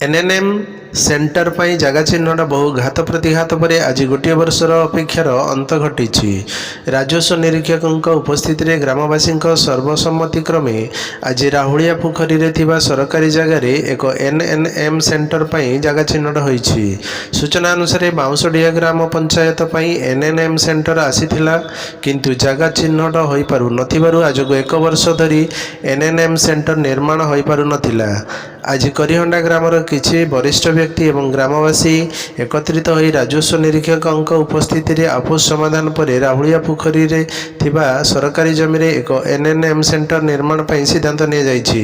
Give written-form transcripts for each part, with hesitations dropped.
NNM centre पर जगह चिन्हट बहु घात प्रतिघात पर आज गोटे वर्षर अपेक्षार अंत घटी। राजस्व निरीक्षक उपस्थित ग्रामवासी सर्वसम्मतिक्रमे आज राहुलिया पोखरी में सरकारी जगार एक एनएनएम सेंटर पर जगह चिन्हट होईछि। सूचना अनुसार बाउंसडिया ग्राम पंचायत पर एनएनएम सेंटर आसीथिला किंतु जगह चिन्हट हो पारु नथिबारु आजको एक वर्ष धरी एनएनएम सेंटर निर्माण हो पारु नथिला। आज करिहंडा ग्रामर किछि वरिष्ठ व्यक्ति एवं ग्रामवासी एकत्रित होई राजस्व निरीक्षक उपस्थित आपोष समाधान पर राहुलिया पोखरी रे थिबा सरकारी जमी रे एक एनएनएम सेंटर निर्माण पर सिद्धांत नि जाइछि।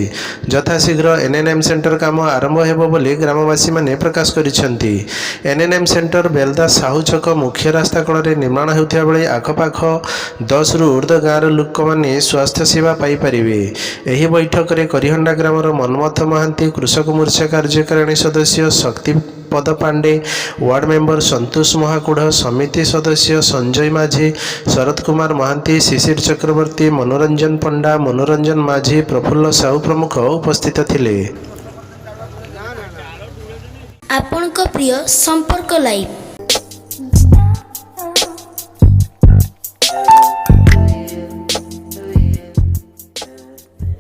यथाशीघ्र एनएनएम सेंटर काम आरंभ हेबो बोली ग्रामवासी माने प्रकाश करिसेंति। एनएनएम सेंटर बेलदा साहू छक मुख्य रास्ता कण रे निर्माण हेउथिया बेले आखपाख 10 रु ऊर्ध्व गाँव लोक माने स्वास्थ्य सेवा पाई परिबे। एही बैठक रे करिहंडा ग्रामर मनमथ महांती, कृषक मोर्चा कार्यकारिणी सदस्य शक्तिपद पांडे, वार्ड मेंबर संतोष महाकुढ़, समिति सदस्य संजय माझी, शरद कुमार महांती, शिशिर चक्रवर्ती, मनोरंजन पंडा, मनोरंजन माझी, प्रफुल्ल साहू प्रमुख उपस्थित थिले। आपनक प्रिय संपर्क लाइव।